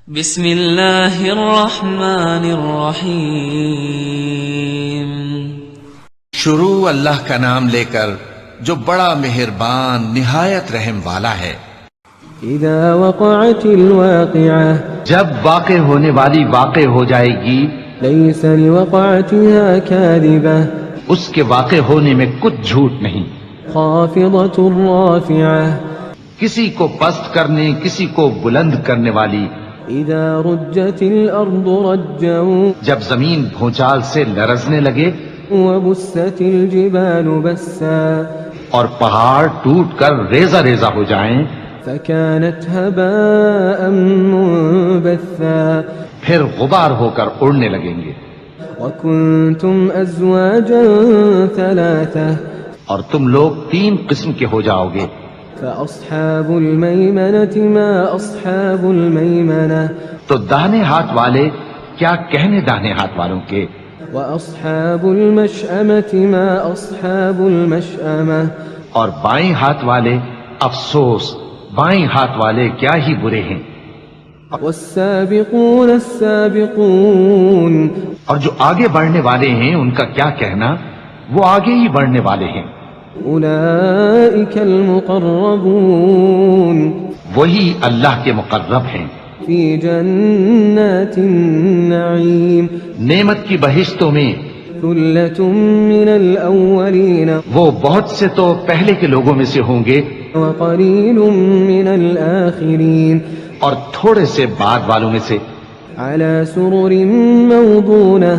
بسم اللہ الرحمن الرحیم۔ شروع اللہ کا نام لے کر جو بڑا مہربان نہایت رحم والا ہے۔ اذا وقعت الواقعہ، جب واقع ہونے والی واقع ہو جائے گی، لیس لوقعتها کاذبہ، اس کے واقع ہونے میں کچھ جھوٹ نہیں۔ خافضۃ رافعہ، کسی کو پست کرنے کسی کو بلند کرنے والی۔ اذا رجت الارض رجا، جب زمین بھونچال سے لرزنے لگے وبست الجبال بسا، اور پہاڑ ٹوٹ کر ریزہ ریزہ ہو جائیں، فكانت هباء منبثا، پھر غبار ہو کر اڑنے لگیں گے۔ وكنتم ازواجا ثلاثة، اور تم لوگ 3 قسم کے ہو جاؤ گے۔ فأصحاب الميمنة ما أصحاب الميمنة، تو داہنے ہاتھ والے کیا کہنے داہنے ہاتھ والوں کے، وأصحاب المشأمة ما أصحاب المشأمة، اور بائیں ہاتھ والے افسوس، بائیں ہاتھ والے کیا ہی برے ہیں۔ والسابقون السابقون، اور جو آگے بڑھنے والے ہیں ان کا کیا کہنا، وہ آگے ہی بڑھنے والے ہیں۔ أولئك المقربون، وہی اللہ کے مقرب ہیں، في جنات النعيم، نعمت کی بہشتوں میں۔ ثلة من الأولين وہ بہت سے تو پہلے کے لوگوں میں سے ہوں گے، وقليل من الآخرين، اور تھوڑے سے بعد والوں میں سے۔ على سرر موضونة،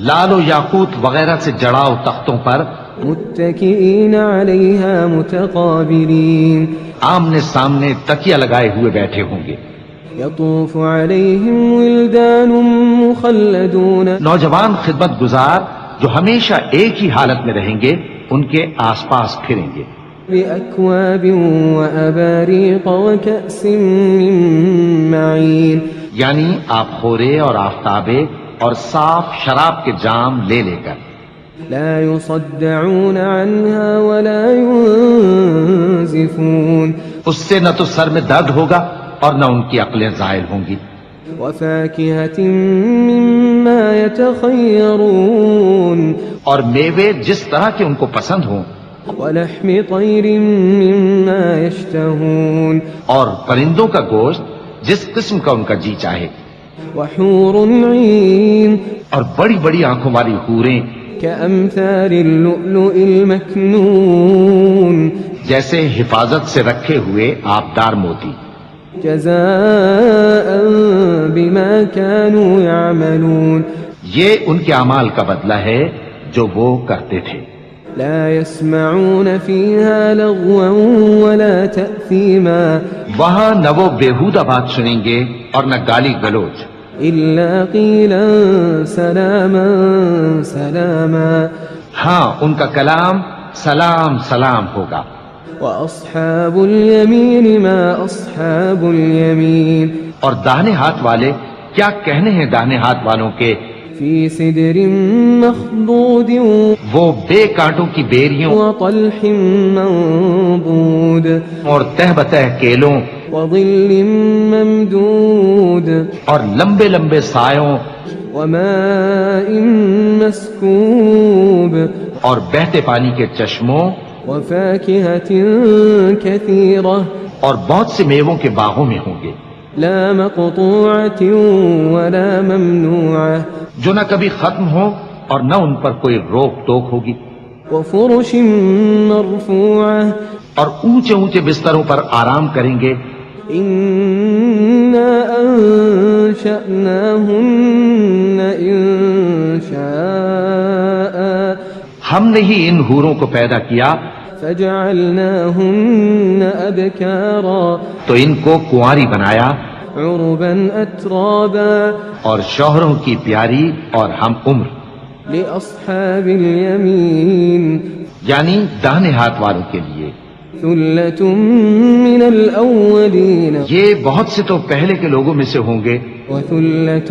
لال و یاقوت وغیرہ سے جڑاؤ تختوں پر، متكئين عليها متقابلين، آمنے سامنے تکیہ لگائے ہوئے بیٹھے ہوں گے۔ يطوف عليهم ولدان مخلدون، نوجوان خدمت گزار جو ہمیشہ ایک ہی حالت میں رہیں گے ان کے آس پاس پھریں گے۔ بأكواب وأباريق وكأس من معين، یعنی آپ خورے اور آفتابے اور صاف شراب کے جام لے لے کر۔ لا يصدعون عنها ولا ينزفون، اس سے نہ تو سر میں درد ہوگا اور نہ ان کی عقلیں زائل ہوں گی۔ وفاكهة مما يتخيرون، اور میوے جس طرح کے ان کو پسند ہوں، ولحم طير مما يشتهون، اور پرندوں کا گوشت جس قسم کا ان کا جی چاہے، وحور عين اور بڑی بڑی آنکھوں والی حوریں كأمثال اللؤلؤ المكنون، جیسے حفاظت سے رکھے ہوئے آبدار موتی۔ جزاء بما كانوا يعملون، یہ ان کے اعمال کا بدلہ ہے جو وہ کرتے تھے۔ لا يسمعون فيها لغوا ولا تأثيما، وہاں نہ وہ بیہودہ بات سنیں گے اور نہ گالی گلوچ، إلا قيلا سلاما سلاما، ہاں ان کا کلام سلام سلام ہوگا۔ وأصحاب اليمين ما أصحاب اليمين، اور داہنے ہاتھ والے کیا کہنے ہیں داہنے ہاتھ والوں کے، في سدر مخضود وہ بے کانٹوں کی بیریوں وطلح منضود، اور تہ بتہ کیلوں وظل ممدود، اور لمبے لمبے سایوں وماء مسكوب، اور بہتے پانی کے چشموں وفاكهة كثيرة، اور بہت سے میووں کے باغوں میں ہوں گے، لا مقطوعة ولا ممنوعة، جو نہ کبھی ختم ہو اور نہ ان پر کوئی روک ٹوک ہوگی، وفرش مرفوعة، اور اونچے اونچے بستروں پر آرام کریں گے. إنا أنشأناهن إنشاء ہم نے ہی ان حوروں کو پیدا کیا فجعلناهن أبكارا تو ان کو کنواری بنایا عربا أترابا اور شوہروں کی پیاری اور ہم عمر لأصحاب اليمين یعنی داہنے ہاتھ والوں کے لیے. ثلة من الأولين یہ بہت سے تو پہلے کے لوگوں میں سے ہوں گے وثلة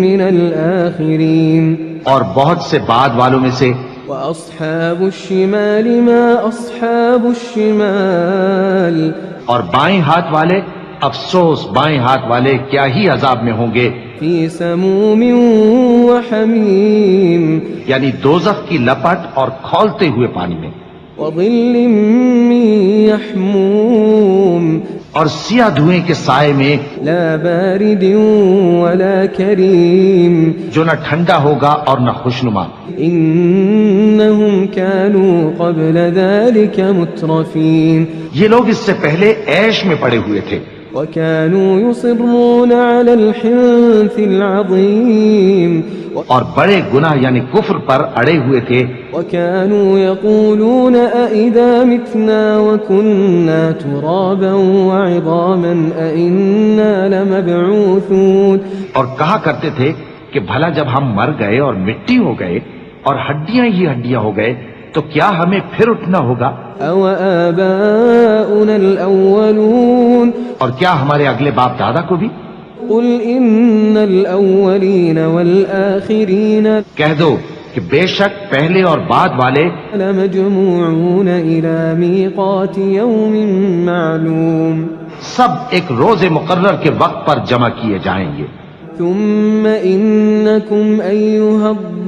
من الآخرين اور بہت سے بعد والوں میں سے. وأصحاب الشمال ما أصحاب الشمال اور بائیں ہاتھ والے افسوس بائیں ہاتھ والے کیا ہی عذاب میں ہوں گے، فی سموم وحمیم یعنی دوزخ کی لپٹ اور کھولتے ہوئے پانی میں، وظل من یحموم اور سیاہ دھوئیں کے سائے میں لا بارد ولا کریم جو نہ ٹھنڈا ہوگا اور نہ خوشنما۔ انہم كانوا قبل ذلك مترفین یہ لوگ اس سے پہلے عیش میں پڑے ہوئے تھے، وكانوا يصرون على الحنث العظیم اور بڑے گناہ یعنی کفر پر اڑے ہوئے تھے، وكانوا يقولون أئذا متنا وكنا ترابا وعظاما أئنا لمبعوثون، اور کہا کرتے تھے کہ بھلا جب ہم مر گئے اور مٹی ہو گئے اور ہڈیاں ہی ہڈیاں ہو گئے تو کیا ہمیں پھر اٹھنا ہوگا؟ أو آباؤنا الأولون اور کیا ہمارے اگلے باپ دادا کو بھی؟ قل إن الأولين والآخرين کہہ دو کہ بے شک پہلے اور بعد والے لمجموعون إلى ميقات يوم معلوم سب ایک روز مقرر کے وقت پر جمع کیے جائیں گے، ثم إنكم أيها الضالون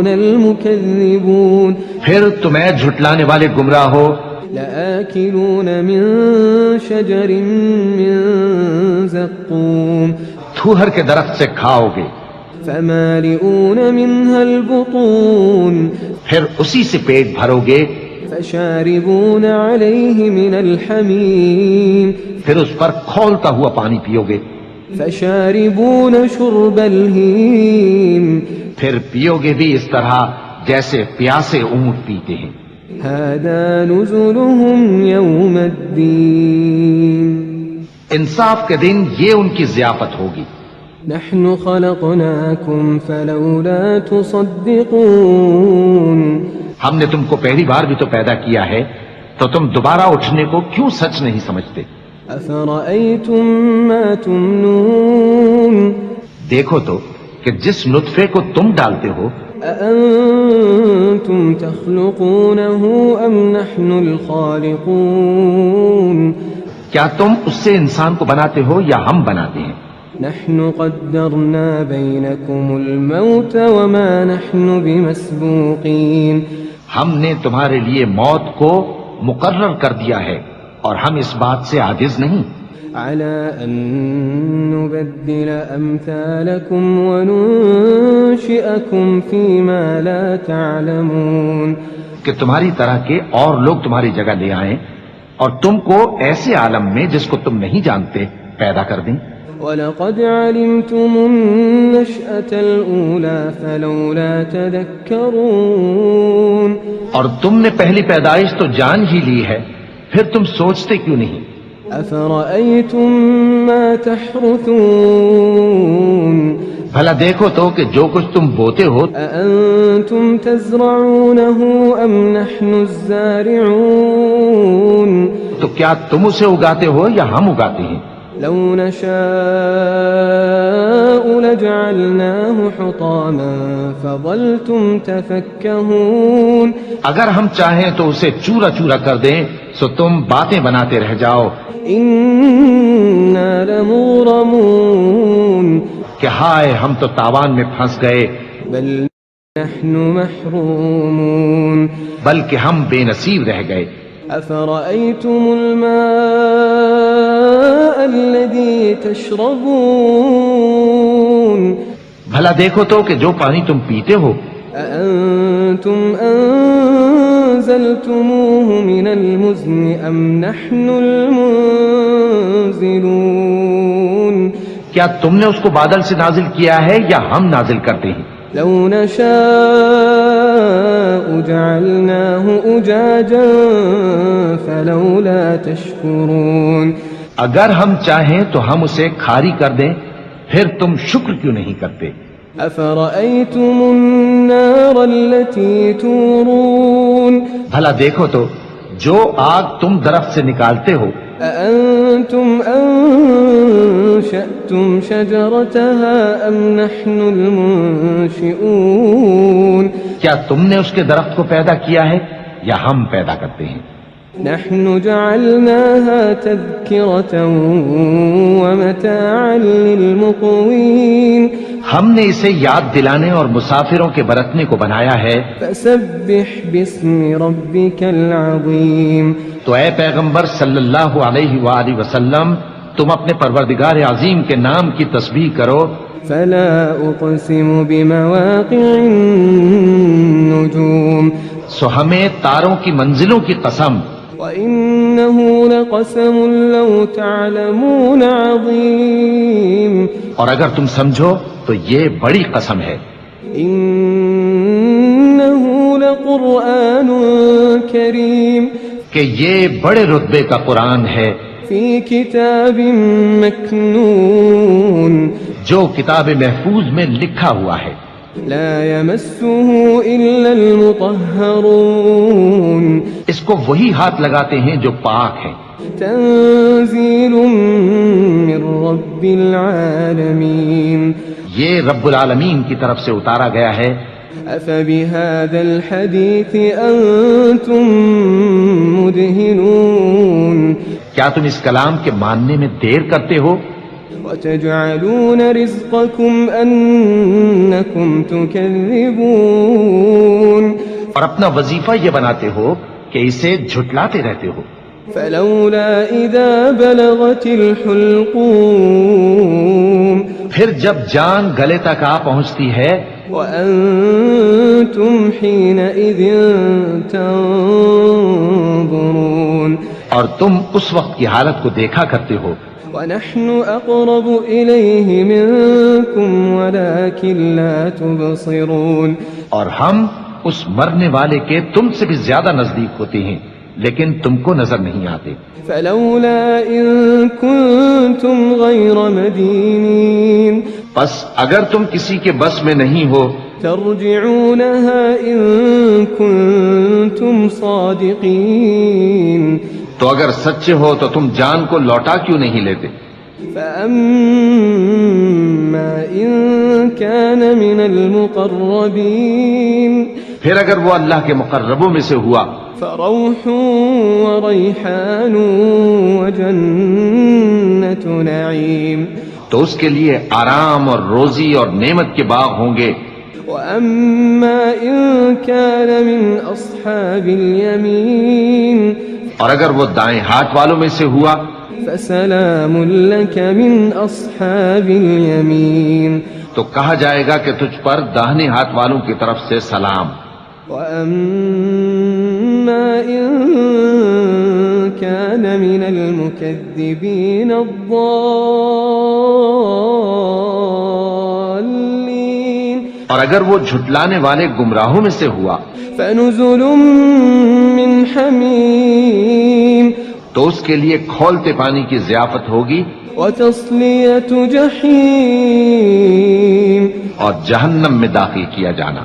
المكذبون پھر تمہیں جھٹلانے والے گمراہ ہو، لآكلون من شجر من زقوم تھوہر کے درخت سے کھاؤ گے، فمالئون منها البطون پھر اسی سے پیٹ بھرو گے، فشاربون عليه من الحميم پھر اس پر کھولتا ہوا پانی پیو گے، فشاربون شرب الهيم پھر پیو گے بھی اس طرح جیسے پیاسے اونٹ پیتے ہیں۔ هذا نزلهم يوم الدين انصاف کے دن یہ ان کی ضیافت ہوگی۔ نحن خلقناكم فلولا تصدقون ہم نے تم کو پہلی بار بھی تو پیدا کیا ہے تو تم دوبارہ اٹھنے کو کیوں سچ نہیں سمجھتے؟ أفرأيتم ما تمنون دیکھو تو کہ جس نطفے کو تم ڈالتے ہو أأنتم تخلقونه أم نحن الخالقون کیا تم اس سے انسان کو بناتے ہو یا ہم بناتے ہیں؟ نحن قدرنا بينكم الموت وما نحن بمسبوقين ہم نے تمہارے لیے موت کو مقرر کر دیا ہے اور ہم اس بات سے عاجز نہیں، على أن نبدل أمثالكم وننشئكم فيما لا تعلمون کہ تمہاری طرح کے اور لوگ تمہاری جگہ لے آئیں اور تم کو ایسے عالم میں جس کو تم نہیں جانتے پیدا کر دیں۔ وَلَقَدْ عَلِمْتُمُ النَّشْأَةَ الْأُولَى فَلَوْلَا تَذَكَّرُونَ اور تم نے پہلی پیدائش تو جان ہی لی ہے، پھر تم سوچتے کیوں نہیں؟ أَفَرَأَيْتُم مَّا تَحْرُثُونَ بھلا دیکھو تو کہ جو کچھ تم بوتے ہو أَأَنتُمْ تَزْرَعُونَهُ أَمْ نَحْنُ الزَّارِعُونَ تو کیا تم اسے اگاتے ہو یا ہم اگاتے ہیں؟ لو نشاء لجعلناه حطاما فظلتم تفكهون اگر ہم چاہیں تو اسے چورا چورا کر دیں سو تم باتیں بناتے رہ جاؤ إنا لمغرمون کہ ہائے ہم تو تاوان میں پھنس گئے، بل نحن محرومون بلکہ ہم بے نصیب رہ گئے۔ أفرأيتم الماء الذي تشربون بھلا دیکھو تو کہ جو پانی تم پیتے ہو أأنتم أنزلتموه من المزن أم نحن المنزلون کیا تم نے اس کو بادل سے نازل کیا ہے یا ہم نازل کرتے ہیں؟ لو نشاء جعلناه أجاجا فلولا تشكرون اگر ہم چاہیں تو ہم اسے کھاری کر دیں، پھر تم شکر کیوں نہیں کرتے؟ أفرأيتم النار التي تورون بھلا دیکھو تو جو آگ تم درخت سے نکالتے ہو أأنتم أنشأتم شجرتها أم نحن المنشئون کیا تم نے اس کے درخت کو پیدا کیا ہے یا ہم پیدا کرتے ہیں؟ نحن جعلناها تذكرة ومتاعا للمقوين ہم نے اسے یاد دلانے اور مسافروں کے برتنے کو بنایا ہے. فسبح باسم ربك العظيم تو اے پیغمبر صلی اللہ علیہ وآلہ وسلم تم اپنے پروردگار عظیم کے نام کی تسبیح کرو. فلا أقسم بمواقع النجوم سو ہمیں تاروں کی منزلوں کی قسم. وإنه لقسم لو تعلمون عظيم اور اگر تم سمجھو تو یہ بڑی قسم ہے. إنه لقرآن كريم کہ یہ بڑے رتبے کا قرآن ہے في كتاب مكنون جو کتاب محفوظ میں لکھا ہوا ہے. لا يمسه إلا المطهرون اس کو وہی ہاتھ لگاتے ہیں جو پاک ہیں. تنزيل من رب العالمين یہ رب العالمین کی طرف سے اتارا گیا ہے. أفبهذا الحديث أنتم مدهنون کیا تم اس کلام کے ماننے میں دیر کرتے ہو؟ وتجعلون رزقكم أنكم تكذبون اور اپنا وظیفہ یہ بناتے ہو کہ اسے جھٹلاتے رہتے ہو. فلولا إذا بلغت الحلقوم پھر جب جان گلے تک آ پہنچتی ہے وأنتم حينئذ تنظرون اور تم اس وقت کی حالت کو دیکھا کرتے ہو. ونحن أقرب إليه منكم ولكن لا تبصرون اور ہم اس مرنے والے کے تم سے بھی زیادہ نزدیک ہوتے ہیں لیکن تم کو نظر نہیں آتے. فلولا إن كنتم غير مدينين بس اگر تم کسی کے بس میں نہیں ہو ترجعونها إن كنتم صادقين تو اگر سچے ہو تو تم جان کو لوٹا کیوں نہیں لیتے؟ فأما إن كان من المقربين پھر اگر وہ اللہ کے مقربوں میں سے ہوا فروح وريحان وجنة نعيم تو اس کے لیے آرام اور روزی اور نعمت کے باغ ہوں گے. وأما إن كان من أصحاب اليمين اور اگر وہ دائیں ہاتھ والوں میں سے ہوا فسلام لك من أصحاب اليمين تو کہا جائے گا کہ تجھ پر داہنے ہاتھ والوں کی طرف سے سلام. وأما إن كان من المكذبين الضالين اور اگر وہ جھٹلانے والے گمراہوں میں سے ہوا فنزل من حميم تو اس کے لیے کھولتے پانی کی ضیافت ہوگی وتصلية جحيم اور جہنم میں داخل کیا جانا.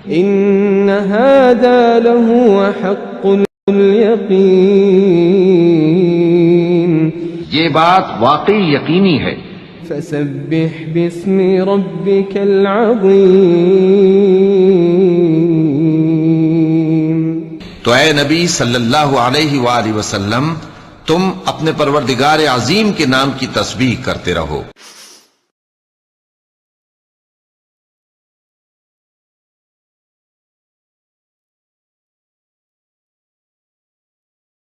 إن هذا لهو حق اليقين یہ بات واقعی یقینی ہے. فسبح باسم ربك العظيم تو اے نبی صلی اللہ علیہ وآلہ وسلم تم اپنے پروردگار عظیم کے نام کی تسبیح کرتے رہو.